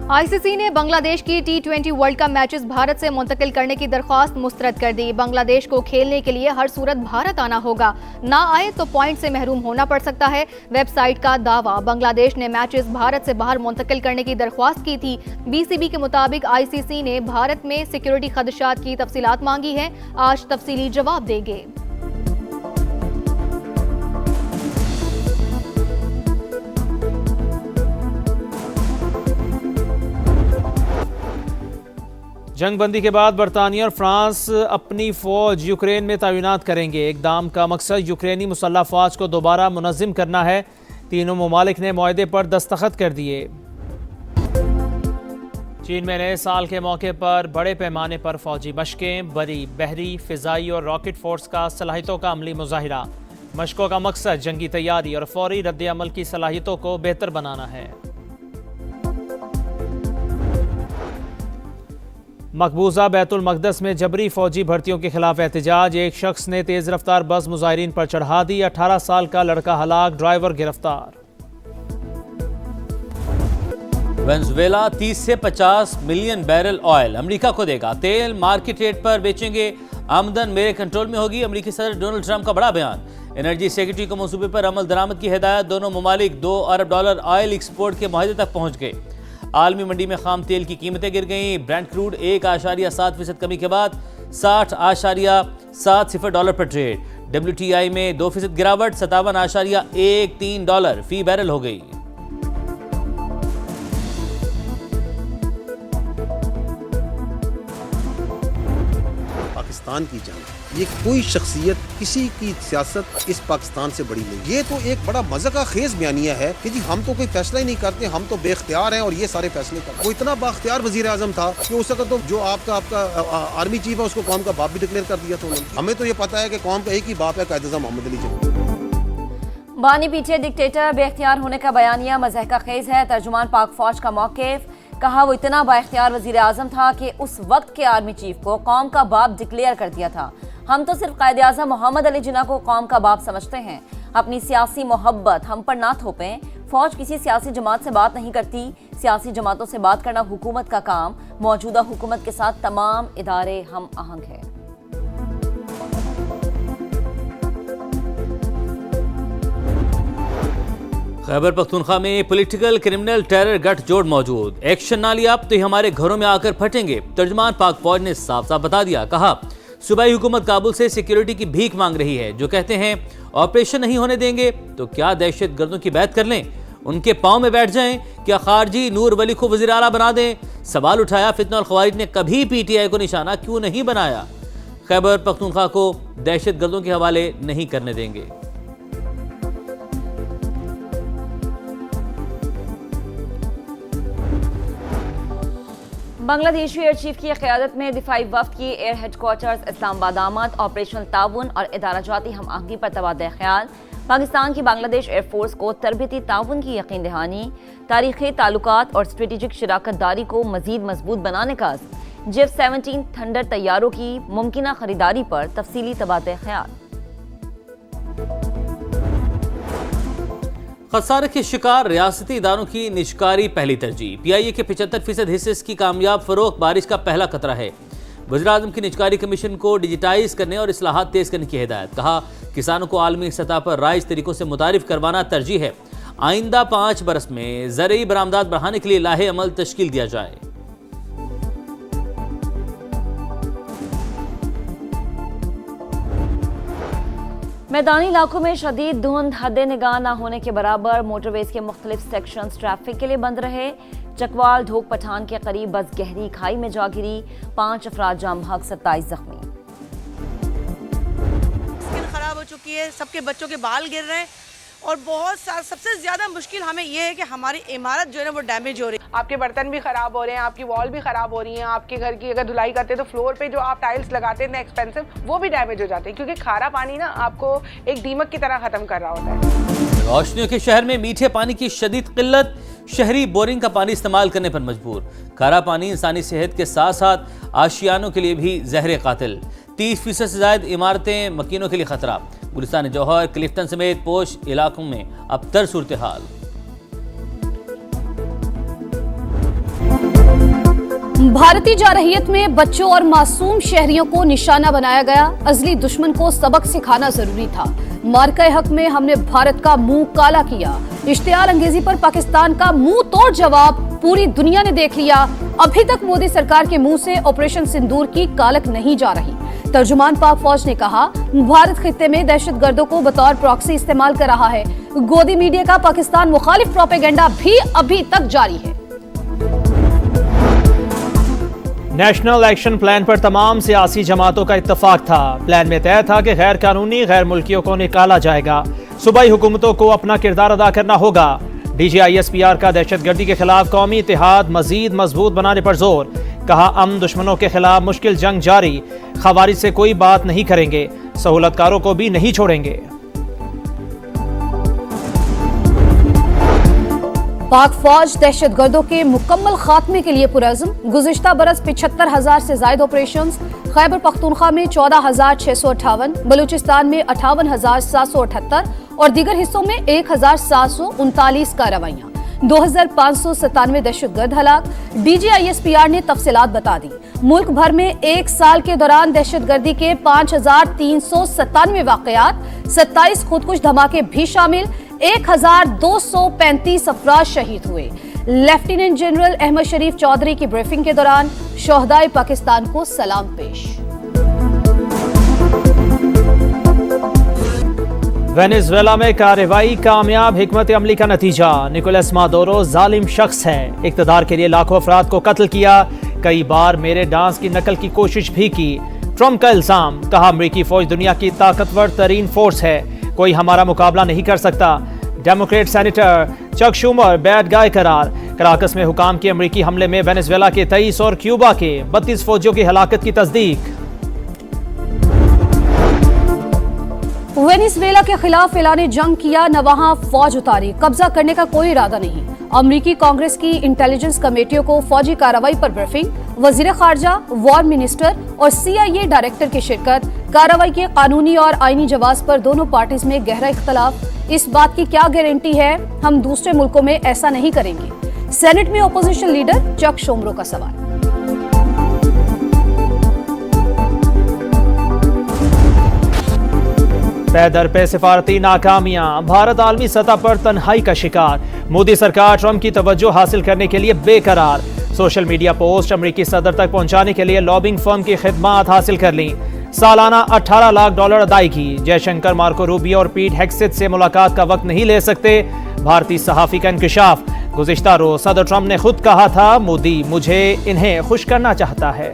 ICC ने बांग्लादेश की T20 world cup matches Bharat से मुंतकिल करने की दरख्वास्त मुस्तरद कर दी। बांग्लादेश को खेलने के लिए हर सूरत भारत आना होगा, ना आए तो पॉइंट से महरूम होना पड़ सकता है। वेबसाइट का दावा। बांग्लादेश ने मैचेस भारत से बाहर मुंतकिल करने की दरख्वास्त की थी। बीसीबी के मुताबिक आईसीसी ने भारत में सिक्योरिटी खदशात की तफसीलात मांगी है। आज तफसीली जवाब देंगे। जंगबंदी के बाद बरतानिया और फ्रांस अपनी फौज यूक्रेन में तैनात करेंगे। इक़दाम का मकसद यूक्रेनी मुसल्लह फौज को दोबारा मुनज़्ज़म करना है। तीनों ममालिक ने मुआहदे पर दस्तखत कर दिए। चीन में नए साल के मौके पर बड़े पैमाने पर फौजी मशकें, बड़ी बहरी, फ़िज़ाई और रॉकेट फोर्स का सलाहियतों का अमली मुज़ाहिरा। मशकों का मकसद जंगी तैयारी और फौरी रद्द अमल की सलाहियतों को बेहतर बनाना है। मकबूजा बैतुल मक़दस में जबरी फौजी भर्तियों के खिलाफ एहतजाज। एक शख्स ने तेज रफ्तार बस मुजाहिरीन पर चढ़ा दी। 18 साल का लड़का हलाक, ड्राइवर गिरफ्तार। वेनेजुएला 30 से 50 मिलियन बैरल ऑयल अमेरिका को देगा। तेल मार्केट रेट पर बेचेंगे। आमदन मेरे कंट्रोल में होगी। अमेरिकी सदर डोनाल्ड ट्रंप का बड़ा बयान। एनर्जी सेक्रेटरी को मंसूबे पर अमल दरामद की हिदायत। दोनों ममालिक $2 अरब ऑयल एक्सपोर्ट के मुआहदे तक पहुंच गए। आलमी मंडी में खाम तेल की कीमतें गिर गईं। ब्रेंट क्रूड 1.7% कमी के बाद $60.70 पर ट्रेड। WTI में 2% गिरावट $57.13 फी बैरल हो गई। पाकिस्तान की जंग, ये कोई शख्सियत किसी की सियासत इस पाकिस्तान से बड़ी नहीं। ये तो एक बड़ा मज़ा का खेज बयानिया है कि जी हम तो कोई फैसला ही नहीं करते, हम तो बेख्तियार हैं और ये सारे फैसले करते। वो इतना बाख्तियार वजीर आजम था कि उस वक्त तो जो आपका आर्मी चीफ है उसको कौम का बाप भी डिक्लेयर कर दिया था उन्होंने। हमें तो ये पता है कि कौम का एक ही बाप है, कायद-ए-आज़म मोहम्मद अली जिन्ना। बानी पीछे डिक्टेटर बेख्तियार होने का बयानिया मज़हका खेज है। तर्जुमान पाक फौज का मौक़िफ़। कहा वो इतना बाख्तियार वज़ीर आज़म था कि उस वक्त के आर्मी चीफ को कौम का बाप डिक्लेयर कर दिया था। हम तो सिर्फ कायद-ए-आज़म मोहम्मद अली जिन्ना को कौम का बाप समझते हैं। अपनी सियासी मोहब्बत हम पर ना थोपें। फौज किसी सियासी जमात से बात नहीं करती। सियासी जमातों से बात करना हुकूमत का काम। मौजूदा हुकूमत के साथ तमाम इदारे हम आहंग हैं। खैबर पख्तूनख्वा में पॉलिटिकल क्रिमिनल टेरर गठजोड़ मौजूद। एक्शन ना लिया तो ये हमारे घरों में आकर फटेंगे। तर्जुमान पाक फौज ने साफ साफ बता दिया। कहा सूबाई हुकूमत काबुल से सिक्योरिटी की भीख मांग रही है। जो कहते हैं ऑपरेशन नहीं होने देंगे तो क्या दहशत गर्दों की बैत कर लें, उनके पांव में बैठ जाएं, क्या खारजी नूर वली को वज़ीर आला बना दें। सवाल उठाया फितना और खवारिज ने कभी PTI को निशाना क्यों नहीं बनाया। खैबर पख्तूनख्वा को दहशत गर्दों के हवाले नहीं करने देंगे। बांग्लादेशी एयर चीफ की क़यादत में दिफाई वफ्द की एयर हेडक्वार्टर्स इस्लामाबाद आमद। ऑपरेशनल ताउन और इदारा जाती हम आहंगी पर तबादला ख्याल। पाकिस्तान की बांग्लादेश एयरफोर्स को तरबियती ताउन की यकीन दहानी। तारीख़ी ताल्लुकात और स्ट्रेटेजिक शराकत दारी को मज़ीद मजबूत बनाने का J-17 थंडर तैयारों की मुमकिना खरीदारी पर तफसीली तबादला ख्याल। खसारे के शिकार रियासती इदारों की निजकारी पहली तरजीह। PIA के 75% हिस्से की कामयाब फरोख बारिश का पहला खतरा है। वज़ीर-ए-आज़म की निजकारी कमीशन को डिजिटाइज करने और इस्लाहात तेज करने की हिदायत। कहा किसानों को आलमी सतह पर राइज तरीकों से मुतारिफ करवाना तरजीह है। आइंदा 5 बरस में ज़रई बरामदात बढ़ाने के लिए लाहे अमल तश्कील दिया जाए। मैदानी इलाकों में शदीद धुंध हद निगाह न होने के बराबर। मोटरवेज के मुख्तलिफ सेक्शंस ट्रैफिक के लिए बंद रहे। चकवाल ढोक पठान के करीब बस गहरी खाई में जा गिरी। 5 अफराद जाम बहक, 27 जख्मी। स्किन खराब हो चुकी है, सबके बच्चों के बाल गिर रहे हैं और सबसे ज्यादा मुश्किल हमें यह है कि हमारी इमारत जो है ना वो डैमेज हो रही है। आपके बर्तन भी खराब हो रहे हैं, आपकी वॉल भी खराब हो रही है। आपके घर की अगर धुलाई करते हैं तो फ्लोर पे जो आप टाइल्स लगाते हैं एक्सपेंसिव, वो भी डैमेज हो जाते हैं क्योंकि खारा पानी ना आपको एक दीमक की तरह खत्म कर रहा होता है। रोशनियों के शहर में मीठे पानी की शदीद किल्लत। शहरी बोरिंग का पानी इस्तेमाल करने पर मजबूर। खारा पानी इंसानी सेहत के साथ साथ आशियानों के लिए भी जहर कातिल। 30% से ज्यादा इमारतें मकीनों के लिए खतरा। गुलिस्तान जौहर, क्लिफ्टन समेत पोश इलाकों में अब तर सूरत हाल। भारतीय जारहियत में बच्चों और मासूम शहरियों को निशाना बनाया गया। अजली दुश्मन को सबक सिखाना जरूरी था। मार्का हक में हमने भारत का मुंह काला किया। इश्तियाल अंगेजी पर पाकिस्तान का मुंह तोड़ जवाब पूरी दुनिया ने देख लिया। अभी तक मोदी सरकार के मुंह से ऑपरेशन सिंदूर की कालक नहीं जा रही। तर्जुमान पाक फौज ने कहा, भारत खित्ते में दहशतगर्दों को बतौर प्रॉक्सी इस्तेमाल कर रहा है। गोदी मीडिया का पाकिस्तान मुखालिफ प्रोपेगेंडा भी अभी तक जारी है। नेशनल एक्शन प्लान पर तमाम सियासी जमातों का इत्तेफाक था। प्लान में तय था कि गैर कानूनी गैर मुल्कियों को निकाला जाएगा। सूबाई हुकूमतों को अपना किरदार अदा करना होगा। DGISPR का दहशतगर्दी के खिलाफ कौमी इत्तेहाद मजीद मजबूत बनाने पर जोर। कहा, अमन दुश्मनों के खिलाफ मुश्किल जंग जारी। खवारिज से कोई बात नहीं करेंगे, सहूलतकारों को भी नहीं छोड़ेंगे। पाक फौज दहशतगर्दों के मुकम्मल खात्मे के लिए पुरअज़्म। गुज़िश्ता बरस 75,000 से ज्यादा ऑपरेशन। खैबर पख्तूनख्वा में 14,658, बलूचिस्तान में 58,778 और दीगर हिस्सों में 1,739 कार्रवाइयाँ। 2,597 दहशतगर्द हलाक। DGISPR ने तफसीलात बता दी। मुल्क भर में एक साल के दौरान दहशतगर्दी के 5,397 वाक़यात, 27 खुदकुश धमाके भी शामिल। 1,235 अफराद शहीद हुए। लेफ्टिनेंट जनरल अहमद शरीफ चौधरी की ब्रीफिंग के दौरान शोहदाए पाकिस्तान को सलाम पेश। वेनेजुएला में कार्रवाई कामयाब। हिकमत अमली का नतीजा, निकोलस मादुरो जालिम शख्स है। इक़्तिदार के लिए लाखों अफराद को कत्ल किया। कई बार मेरे डांस की नकल की कोशिश भी की। ट्रंप का इल्जाम। कहा, अमरीकी फौज दुनिया की ताकतवर तरीन फोर्स है, कोई हमारा मुकाबला नहीं कर सकता। Democrat senator Chuck Schumer bad guy करार। कराकस में हुकाम के अमरीकी हमले में वेनेजुएला के 23 और क्यूबा के 32 फौजियों की हलाकत की तस्दीक। वेनेजुएला के खिलाफ ऐलान जंग किया, न वहां फौज उतारी। कब्जा करने का कोई इरादा नहीं। अमरीकी कांग्रेस की इंटेलिजेंस कमेटियों को फौजी कार्रवाई पर ब्रीफिंग। वजीर खारजा, वॉर मिनिस्टर और CIA डायरेक्टर की शिरकत। कार्रवाई के कानूनी और आईनी जवाब पर दोनों पार्टीज में गहरा इख्तलाफ। इस बात की क्या गारंटी है हम दूसरे मुल्कों में ऐसा नहीं करेंगे। सेनेट में अपोजिशन लीडर चक शोमरो का सवाल। पैदर पे सिफारती नाकामियां। भारत आलमी सतह पर तन्हाई का शिकार। मोदी सरकार ट्रंप की तवज्जो हासिल करने के लिए बेकरार। सोशल मीडिया पोस्ट अमरीकी सदर तक पहुंचाने के लिए लॉबिंग फर्म की खिदमात हासिल कर ली। सालाना $18 लाख अदायगी। जयशंकर, मार्को रूबियो और पीट हेग्सेथ से मुलाकात का वक्त नहीं ले सकते। भारतीय सहाफी का इंकशाफ। गुज़िश्ता रोज सदर ट्रंप ने खुद कहा था, मोदी मुझे इन्हें खुश करना चाहता है।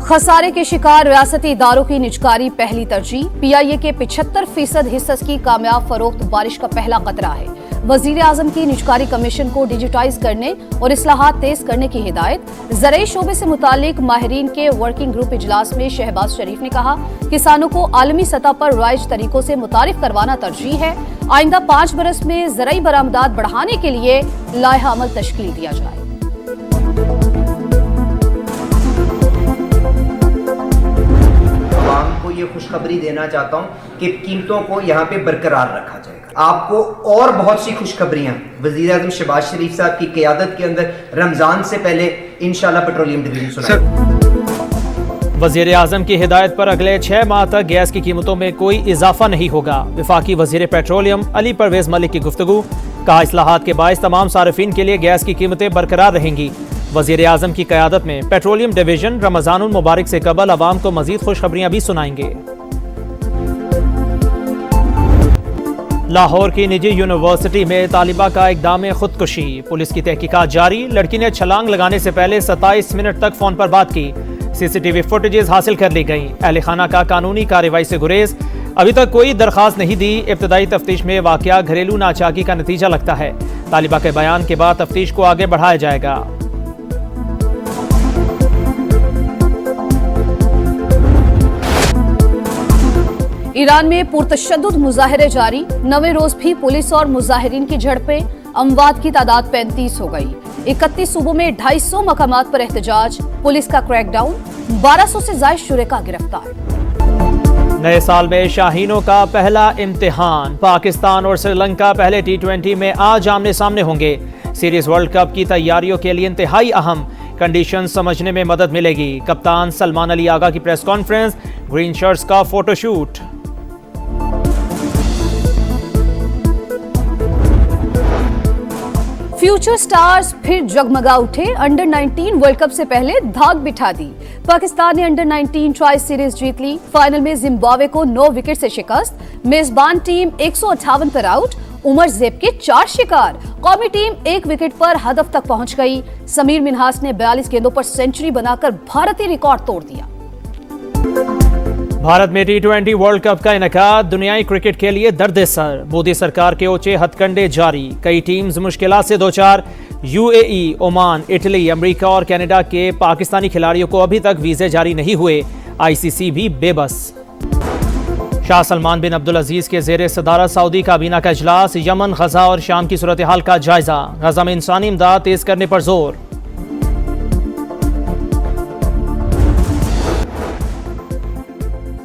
खसारे के शिकार रियासती इदारों की निजकारी पहली तरजीह। PIA के 75% हिस्स की कामयाब फरोख्त बारिश का पहला खतरा है। वजीर आजम की निजकारी कमीशन को डिजिटाइज करने और इस्लाहात तेज करने की हिदायत। ज़राई शोबे से मुतालिक माहिरीन के वर्किंग ग्रुप इजलास में शहबाज शरीफ ने कहा, किसानों को आलमी सतह पर राइज तरीकों से मुतारिफ करवाना तरजीह है। आइंदा 5 बरस में ज़राई बरामदात बढ़ाने के लिए लाइहा अमल तश्कील दिया जाए। को ये खुशखबरी देना चाहता हूं कि कीमतों को यहाँ पे बरकरार रखा जाएगा। आपको और बहुत सी खुशखबरियां वजीर आज़म शहबाज शरीफ साहब की क़यादत के अंदर रमजान से पहले इंशाल्लाह पेट्रोलियम डिवीजन सुनाएगा। वजीर आज़म की हिदायत पर अगले 6 माह तक गैस की कीमतों में कोई इजाफा नहीं होगा। वफाकी वजीर पेट्रोलियम अली परवेज मलिक की गुफ्तगू। कहा, इस्लाहात के बायस तमाम सारिफीन के लिए गैस की कीमतें बरकरार रहेंगी। वजीर आज़म की क़यादत में पेट्रोलियम डिवीजन रमज़ानुल मुबारक से कबल अवाम को मजीद खुशखबरियां भी सुनाएंगे। लाहौर की निजी यूनिवर्सिटी में तालिबा का इक़दाम खुदकुशी। पुलिस की तहकीकात जारी। लड़की ने छलांग लगाने से पहले 27 मिनट तक फोन पर बात की। CCTV फुटेजेस हासिल कर ली गई। अहले खाना का कानूनी कार्रवाई से गुरेज। अभी तक कोई दरखास्त नहीं दी। इब्तदाई तफ्तीश में वाकया घरेलू नाचाकी का नतीजा लगता है। तालिबा के बयान के बाद तफ्तीश को आगे बढ़ाया जाएगा। ईरान में पुरतशद्दुद मुजाहरे जारी। 9वें रोज भी पुलिस और मुजाहिरीन की झड़पें। अमवात की तादाद 35 हो गई। 31 सूबों में 250 मकामात पर एहतजाज। पुलिस का क्रैकडाउन। 1200 से ज्यादा शुरेका गिरफ्तार। नए साल में शाहीनों का पहला इम्तिहान। पाकिस्तान और श्रीलंका पहले T20 में आज आमने सामने होंगे। सीरीज वर्ल्ड कप की तैयारियों के लिए इंतहाई अहम कंडीशन समझने में मदद मिलेगी। कप्तान सलमान अली आगा की प्रेस कॉन्फ्रेंस, ग्रीन शर्ट्स का फोटोशूट। फ्यूचर स्टार्स फिर जगमगा उठे। अंडर 19 वर्ल्ड कप से पहले धाक बिठा दी। पाकिस्तान ने अंडर 19 ट्राई सीरीज जीत ली। फाइनल में जिम्बाब्वे को 9 विकेट से शिकस्त। मेजबान टीम 158 पर आउट। उमर ज़ेब के 4 शिकार। कौमी टीम 1 विकेट पर हदफ तक पहुंच गई। समीर मिन्हास ने 42 गेंदों पर सेंचुरी बनाकर भारतीय रिकॉर्ड तोड़ दिया। भारत में T20 वर्ल्ड कप का इनेकाद दुनियाई क्रिकेट के लिए दर्द सर। मोदी सरकार के ऊंचे हथकंडे जारी। कई टीम्स मुश्किलात से दो चार। UAE, ओमान, इटली, अमेरिका और कनाडा के पाकिस्तानी खिलाड़ियों को अभी तक वीजे जारी नहीं हुए। ICC भी बेबस। शाह सलमान बिन अब्दुल अजीज के जेर सदारत सऊदी काबीना का इजलास। यमन, गजा और शाम की सूरत हाल का जायजा। गजा में इंसानी इमदाद तेज करने पर जोर।